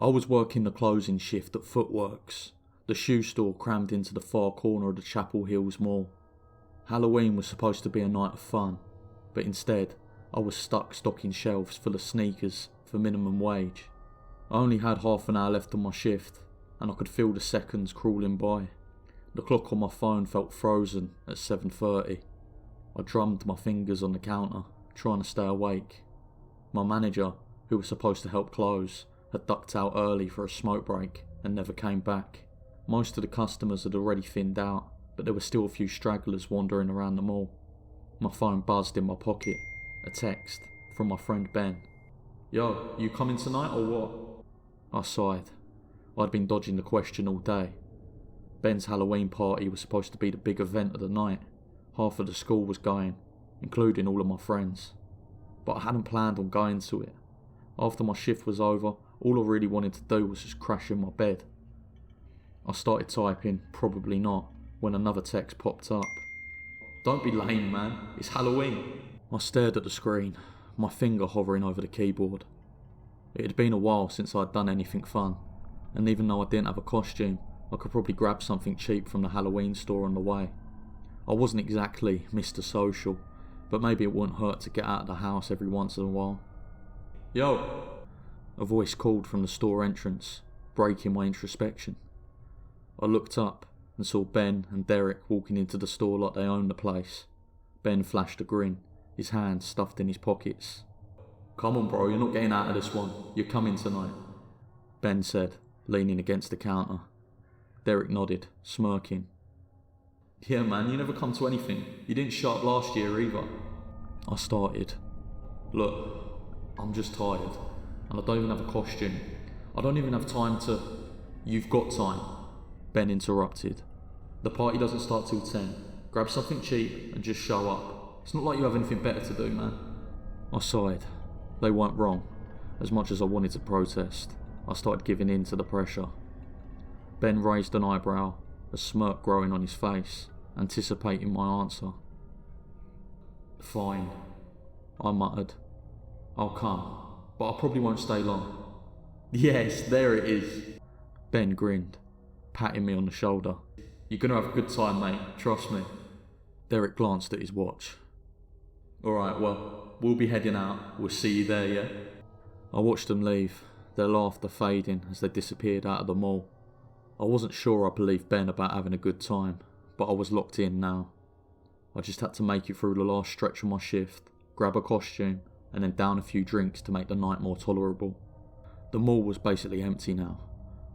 I was working the closing shift at Footworks, the shoe store crammed into the far corner of the Chapel Hills Mall. Halloween was supposed to be a night of fun, but instead I was stuck stocking shelves full of sneakers for minimum wage. I only had half an hour left on my shift, and I could feel the seconds crawling by. The clock on my phone felt frozen at 7:30. I drummed my fingers on the counter, trying to stay awake. My manager, who was supposed to help close, had ducked out early for a smoke break and never came back. Most of the customers had already thinned out, but there were still a few stragglers wandering around the mall. My phone buzzed in my pocket, a text from my friend Ben. "Yo, you coming tonight or what?" I sighed. I'd been dodging the question all day. Ben's Halloween party was supposed to be the big event of the night. Half of the school was going, including all of my friends. But I hadn't planned on going to it. After my shift was over, all I really wanted to do was just crash in my bed. I started typing, probably not, when another text popped up. "Don't be lame, man. It's Halloween." I stared at the screen, my finger hovering over the keyboard. It had been a while since I'd done anything fun, and even though I didn't have a costume, I could probably grab something cheap from the Halloween store on the way. I wasn't exactly Mr. Social, but maybe it wouldn't hurt to get out of the house every once in a while. "Yo!" A voice called from the store entrance, breaking my introspection. I looked up and saw Ben and Derek walking into the store like they owned the place. Ben flashed a grin, his hands stuffed in his pockets. "Come on bro, you're not getting out of this one. You're coming tonight," Ben said, leaning against the counter. Derek nodded, smirking. "Yeah man, you never come to anything. You didn't show up last year either." I started. "Look, I'm just tired, and I don't even have a costume. I don't even have time to..." "You've got time," Ben interrupted. "The party doesn't start till 10. Grab something cheap and just show up. It's not like you have anything better to do, man." I sighed. They weren't wrong. As much as I wanted to protest, I started giving in to the pressure. Ben raised an eyebrow, a smirk growing on his face, anticipating my answer. "Fine," I muttered. "I'll come, but I probably won't stay long." "Yes, there it is." Ben grinned, patting me on the shoulder. "You're gonna have a good time, mate, trust me." Derek glanced at his watch. "Alright, well, we'll be heading out. We'll see you there, yeah?" I watched them leave, their laughter fading as they disappeared out of the mall. I wasn't sure I believed Ben about having a good time, but I was locked in now. I just had to make it through the last stretch of my shift, grab a costume, and then down a few drinks to make the night more tolerable. The mall was basically empty now.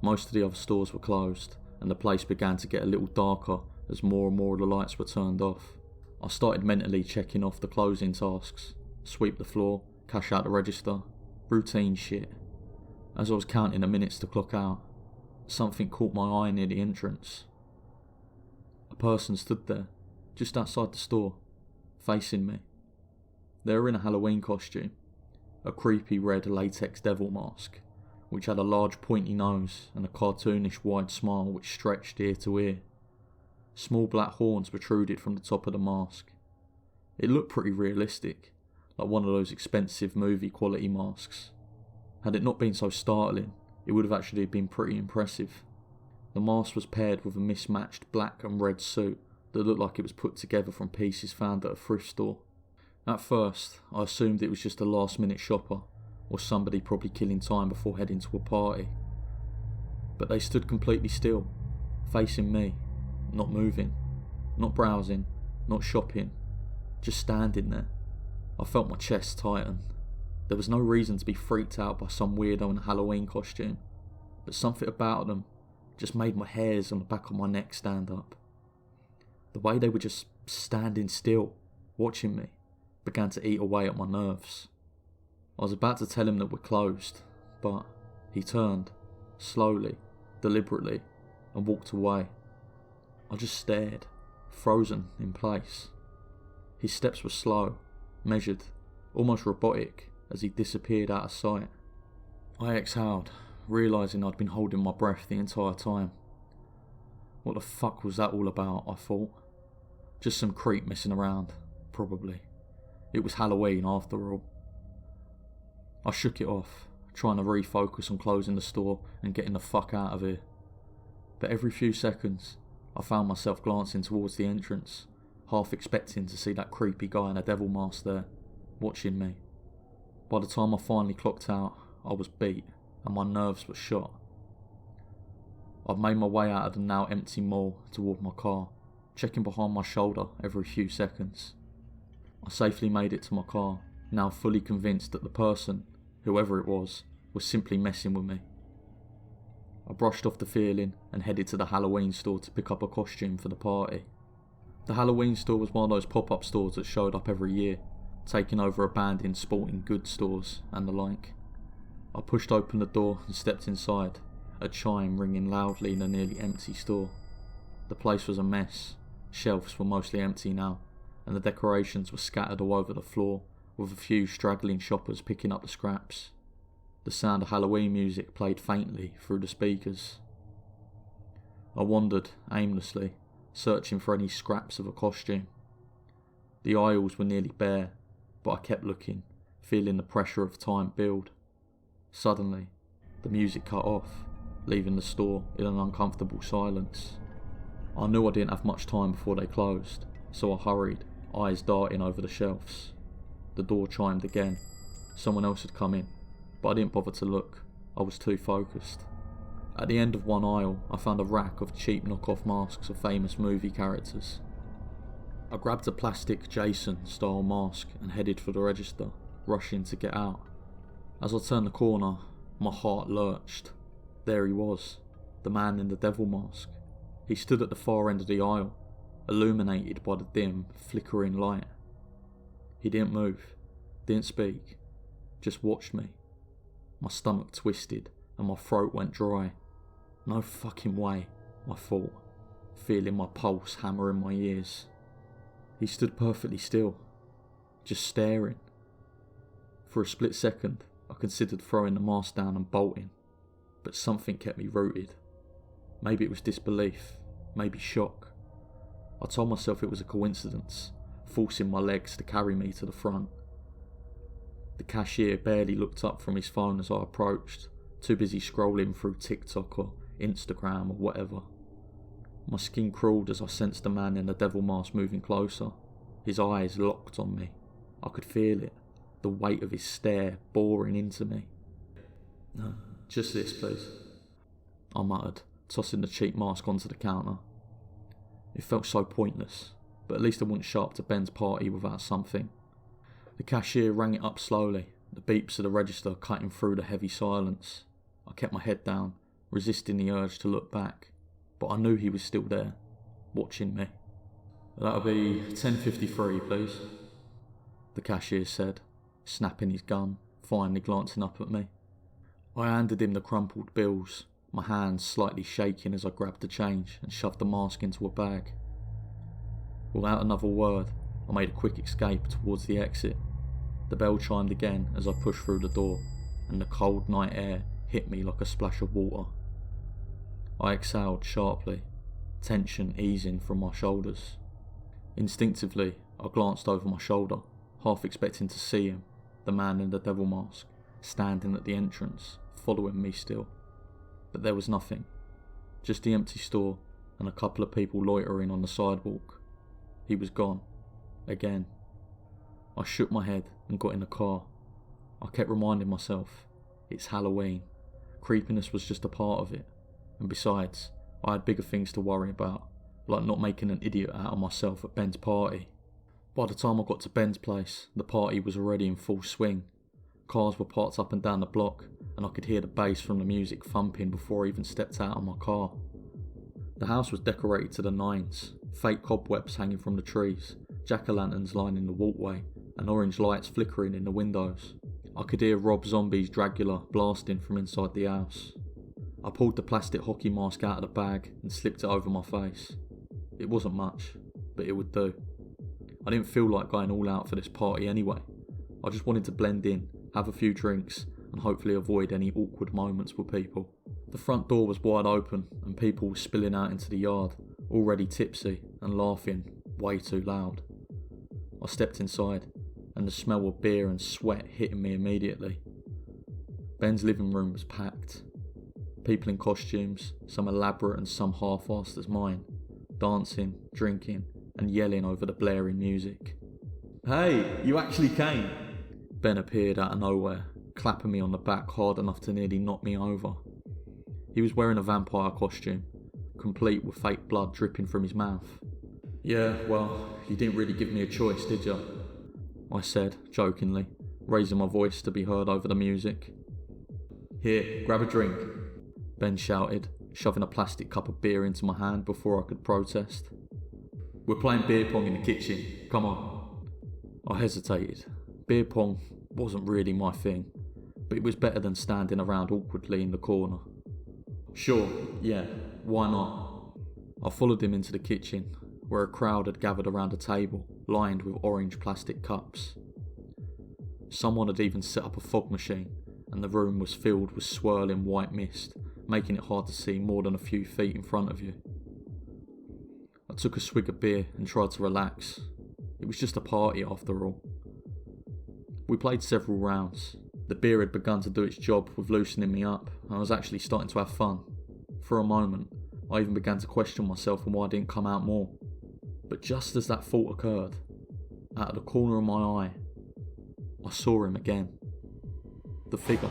Most of the other stores were closed, and the place began to get a little darker as more and more of the lights were turned off. I started mentally checking off the closing tasks: sweep the floor, cash out the register, routine shit. As I was counting the minutes to clock out, something caught my eye near the entrance. A person stood there, just outside the store, facing me. They were in a Halloween costume, a creepy red latex devil mask, which had a large pointy nose and a cartoonish wide smile which stretched ear to ear. Small black horns protruded from the top of the mask. It looked pretty realistic, like one of those expensive movie quality masks. Had it not been so startling, it would have actually been pretty impressive. The mask was paired with a mismatched black and red suit that looked like it was put together from pieces found at a thrift store. At first, I assumed it was just a last-minute shopper, or somebody probably killing time before heading to a party. But they stood completely still, facing me, not moving, not browsing, not shopping, just standing there. I felt my chest tighten. There was no reason to be freaked out by some weirdo in a Halloween costume, but something about them just made my hairs on the back of my neck stand up. The way they were just standing still, watching me, began to eat away at my nerves. I was about to tell him that we're closed, but he turned, slowly, deliberately, and walked away. I just stared, frozen in place. His steps were slow, measured, almost robotic, as he disappeared out of sight. I exhaled, realising I'd been holding my breath the entire time. What the fuck was that all about, I thought. Just some creep messing around, probably. It was Halloween after all. I shook it off, trying to refocus on closing the store and getting the fuck out of here. But every few seconds, I found myself glancing towards the entrance, half expecting to see that creepy guy in a devil mask there, watching me. By the time I finally clocked out, I was beat and my nerves were shot. I'd made my way out of the now empty mall toward my car, checking behind my shoulder every few seconds. I safely made it to my car, now fully convinced that the person, whoever it was simply messing with me. I brushed off the feeling and headed to the Halloween store to pick up a costume for the party. The Halloween store was one of those pop-up stores that showed up every year, taking over abandoned sporting goods stores and the like. I pushed open the door and stepped inside, a chime ringing loudly in a nearly empty store. The place was a mess. Shelves were mostly empty now, and the decorations were scattered all over the floor, with a few straggling shoppers picking up the scraps. The sound of Halloween music played faintly through the speakers. I wandered aimlessly, searching for any scraps of a costume. The aisles were nearly bare, but I kept looking, feeling the pressure of time build. Suddenly, the music cut off, leaving the store in an uncomfortable silence. I knew I didn't have much time before they closed, so I hurried, eyes darting over the shelves. The door chimed again. Someone else had come in, but I didn't bother to look. I was too focused. At the end of one aisle, I found a rack of cheap knockoff masks of famous movie characters. I grabbed a plastic Jason-style mask and headed for the register, rushing to get out. As I turned the corner, my heart lurched. There he was, the man in the devil mask. He stood at the far end of the aisle, illuminated by the dim, flickering light. He didn't move, didn't speak, just watched me. My stomach twisted and my throat went dry. No fucking way, I thought, feeling my pulse hammer in my ears. He stood perfectly still, just staring. For a split second, I considered throwing the mask down and bolting, but something kept me rooted. Maybe it was disbelief, maybe shock. I told myself it was a coincidence, forcing my legs to carry me to the front. The cashier barely looked up from his phone as I approached, too busy scrolling through TikTok or Instagram or whatever. My skin crawled as I sensed the man in the devil mask moving closer, his eyes locked on me. I could feel it, the weight of his stare boring into me. "No, just this, please," I muttered, tossing the cheap mask onto the counter. It felt so pointless, but at least I wouldn't show up to Ben's party without something. The cashier rang it up slowly, the beeps of the register cutting through the heavy silence. I kept my head down, resisting the urge to look back, but I knew he was still there, watching me. "That'll be $10.53, please," the cashier said, snapping his gun, finally glancing up at me. I handed him the crumpled bills, my hands slightly shaking as I grabbed the change and shoved the mask into a bag. Without another word, I made a quick escape towards the exit. The bell chimed again as I pushed through the door, and the cold night air hit me like a splash of water. I exhaled sharply, tension easing from my shoulders. Instinctively, I glanced over my shoulder, half expecting to see him, the man in the devil mask, standing at the entrance, following me still. But there was nothing, just the empty store and a couple of people loitering on the sidewalk. He was gone, again. I shook my head and got in the car. I kept reminding myself, it's Halloween. Creepiness was just a part of it. And besides, I had bigger things to worry about, like not making an idiot out of myself at Ben's party. By the time I got to Ben's place, the party was already in full swing. Cars were parked up and down the block, and I could hear the bass from the music thumping before I even stepped out of my car. The house was decorated to the nines, fake cobwebs hanging from the trees, jack-o'-lanterns lining the walkway, and orange lights flickering in the windows. I could hear Rob Zombie's Dragula blasting from inside the house. I pulled the plastic hockey mask out of the bag and slipped it over my face. It wasn't much, but it would do. I didn't feel like going all out for this party anyway. I just wanted to blend in, have a few drinks, and hopefully avoid any awkward moments with people. The front door was wide open and people were spilling out into the yard, already tipsy and laughing way too loud. I stepped inside, and the smell of beer and sweat hitting me immediately. Ben's living room was packed. People in costumes, some elaborate and some half-assed as mine, dancing, drinking, and yelling over the blaring music. "Hey, you actually came!" Ben appeared out of nowhere, clapping me on the back hard enough to nearly knock me over. He was wearing a vampire costume, complete with fake blood dripping from his mouth. "Yeah, well, you didn't really give me a choice, did you?" I said, jokingly, raising my voice to be heard over the music. "Here, grab a drink," Ben shouted, shoving a plastic cup of beer into my hand before I could protest. "We're playing beer pong in the kitchen, come on." I hesitated. Beer pong wasn't really my thing, but it was better than standing around awkwardly in the corner. "Sure, yeah, why not?" I followed him into the kitchen, where a crowd had gathered around a table lined with orange plastic cups. Someone had even set up a fog machine, and the room was filled with swirling white mist, making it hard to see more than a few feet in front of you. I took a swig of beer and tried to relax. It was just a party after all. We played several rounds. The beer had begun to do its job with loosening me up, and I was actually starting to have fun. For a moment, I even began to question myself and why I didn't come out more. But just as that thought occurred, out of the corner of my eye, I saw him again. The figure,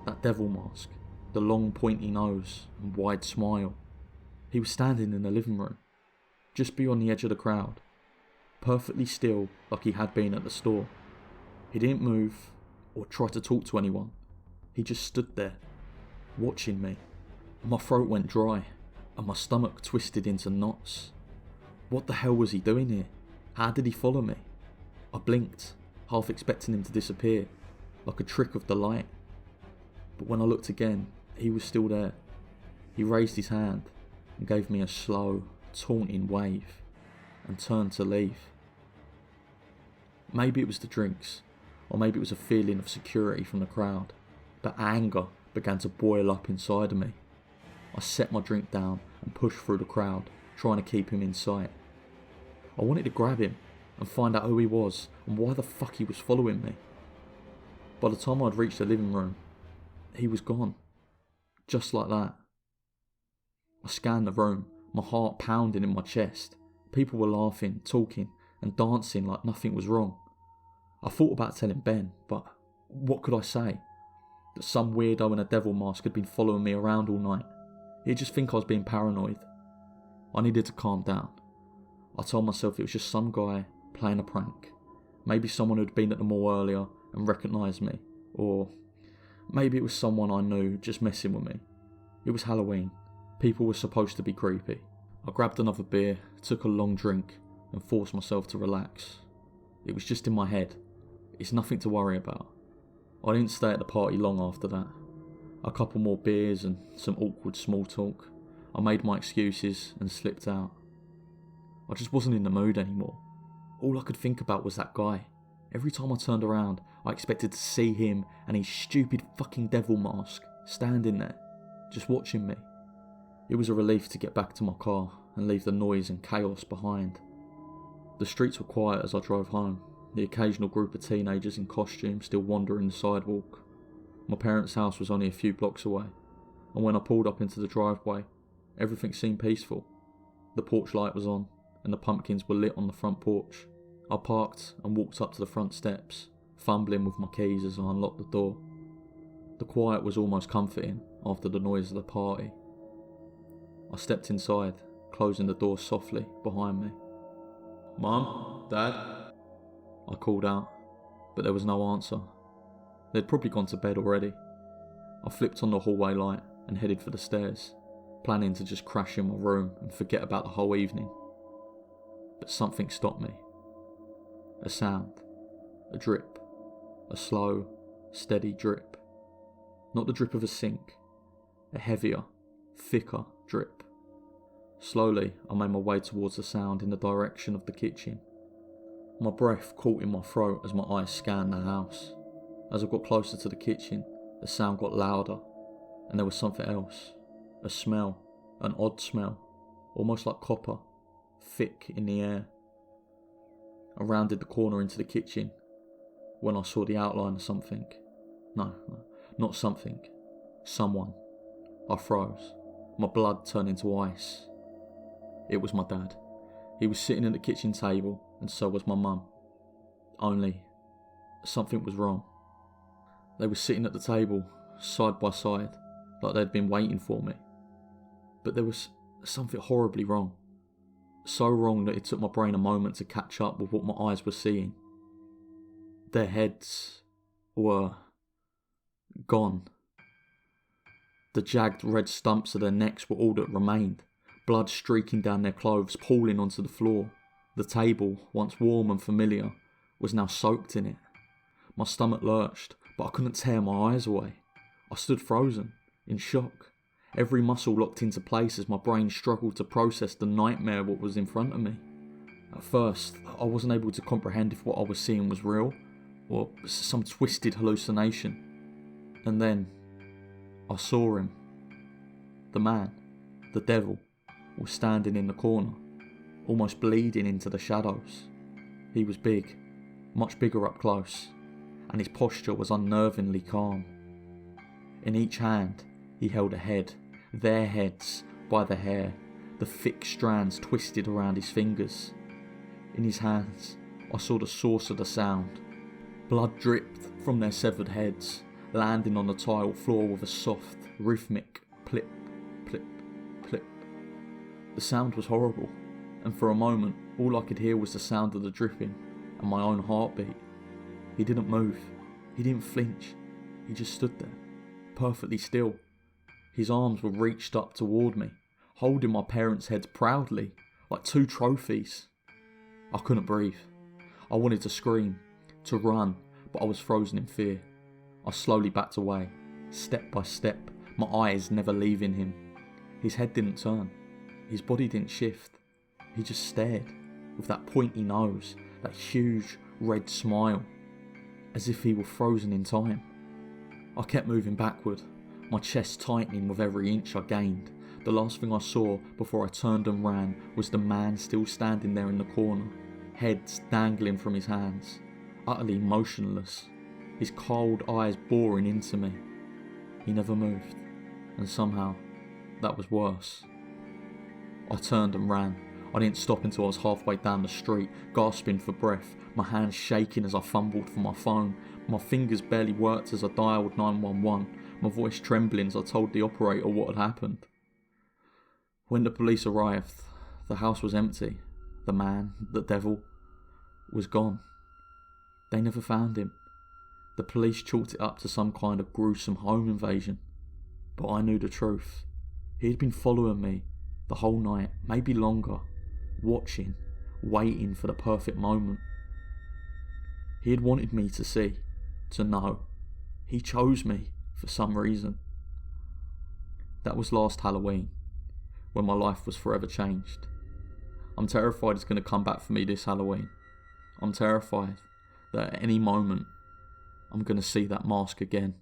that devil mask, the long pointy nose and wide smile. He was standing in the living room, just beyond the edge of the crowd, perfectly still like he had been at the store. He didn't move or try to talk to anyone. He just stood there, watching me. My throat went dry and my stomach twisted into knots. What the hell was he doing here? How did he follow me? I blinked, half expecting him to disappear, like a trick of the light. But when I looked again, he was still there. He raised his hand and gave me a slow, taunting wave and turned to leave. Maybe it was the drinks, or maybe it was a feeling of security from the crowd, but anger began to boil up inside of me. I set my drink down and pushed through the crowd, trying to keep him in sight. I wanted to grab him and find out who he was and why the fuck he was following me. By the time I'd reached the living room, he was gone. Just like that. I scanned the room, my heart pounding in my chest. People were laughing, talking, and dancing like nothing was wrong. I thought about telling Ben, but what could I say? That some weirdo in a devil mask had been following me around all night. He'd just think I was being paranoid. I needed to calm down. I told myself it was just some guy playing a prank. Maybe someone who'd been at the mall earlier and recognised me. Or maybe it was someone I knew just messing with me. It was Halloween. People were supposed to be creepy. I grabbed another beer, took a long drink, and forced myself to relax. It was just in my head. It's nothing to worry about. I didn't stay at the party long after that. A couple more beers and some awkward small talk. I made my excuses and slipped out. I just wasn't in the mood anymore. All I could think about was that guy. Every time I turned around, I expected to see him and his stupid fucking devil mask standing there, just watching me. It was a relief to get back to my car and leave the noise and chaos behind. The streets were quiet as I drove home, the occasional group of teenagers in costume still wandering the sidewalk. My parents' house was only a few blocks away, and when I pulled up into the driveway, everything seemed peaceful. The porch light was on, and the pumpkins were lit on the front porch. I parked and walked up to the front steps, fumbling with my keys as I unlocked the door. The quiet was almost comforting after the noise of the party. I stepped inside, closing the door softly behind me. "Mum? Dad?" I called out, but there was no answer. They'd probably gone to bed already. I flipped on the hallway light and headed for the stairs, planning to just crash in my room and forget about the whole evening. But something stopped me. A sound, a drip, a slow, steady drip. Not the drip of a sink, a heavier, thicker drip. Slowly, I made my way towards the sound in the direction of the kitchen. My breath caught in my throat as my eyes scanned the house. As I got closer to the kitchen, the sound got louder, and there was something else. A smell, an odd smell, almost like copper, thick in the air. I rounded the corner into the kitchen when I saw the outline of something. No, Not something. Someone. I froze. My blood turned into ice. It was my dad. He was sitting at the kitchen table, and so was my mum. Only, something was wrong. They were sitting at the table, side by side, like they'd been waiting for me. But there was something horribly wrong. So wrong that it took my brain a moment to catch up with what my eyes were seeing. Their heads were gone. The jagged red stumps of their necks were all that remained, blood streaking down their clothes, pooling onto the floor. The table, once warm and familiar, was now soaked in it. My stomach lurched, but I couldn't tear my eyes away. I stood frozen, in shock, every muscle locked into place as my brain struggled to process the nightmare what was in front of me. At first, I wasn't able to comprehend if what I was seeing was real, or some twisted hallucination. And then, I saw him. The man, the devil, was standing in the corner, almost bleeding into the shadows. He was big, much bigger up close, and his posture was unnervingly calm. In each hand, he held a head, their heads, by the hair, the thick strands twisted around his fingers. In his hands, I saw the source of the sound. Blood dripped from their severed heads, landing on the tile floor with a soft, rhythmic plip, plip, plip. The sound was horrible, and for a moment, all I could hear was the sound of the dripping and my own heartbeat. He didn't move. He didn't flinch. He just stood there, perfectly still. His arms were reached up toward me, holding my parents' heads proudly, like two trophies. I couldn't breathe. I wanted to scream, to run, but I was frozen in fear. I slowly backed away, step by step, my eyes never leaving him. His head didn't turn. His body didn't shift. He just stared, with that pointy nose, that huge red smile, as if he were frozen in time. I kept moving backward, my chest tightening with every inch I gained. The last thing I saw before I turned and ran was the man still standing there in the corner, heads dangling from his hands, utterly motionless, his cold eyes boring into me. He never moved, and somehow, that was worse. I turned and ran. I didn't stop until I was halfway down the street, gasping for breath, my hands shaking as I fumbled for my phone. My fingers barely worked as I dialed 911, my voice trembling as I told the operator what had happened. When the police arrived, the house was empty. The man, the devil, was gone. They never found him. The police chalked it up to some kind of gruesome home invasion. But I knew the truth. He had been following me the whole night, maybe longer, watching, waiting for the perfect moment. He had wanted me to see, to know. He chose me for some reason. That was last Halloween, when my life was forever changed. I'm terrified it's going to come back for me this Halloween. I'm terrified that at any moment I'm going to see that mask again.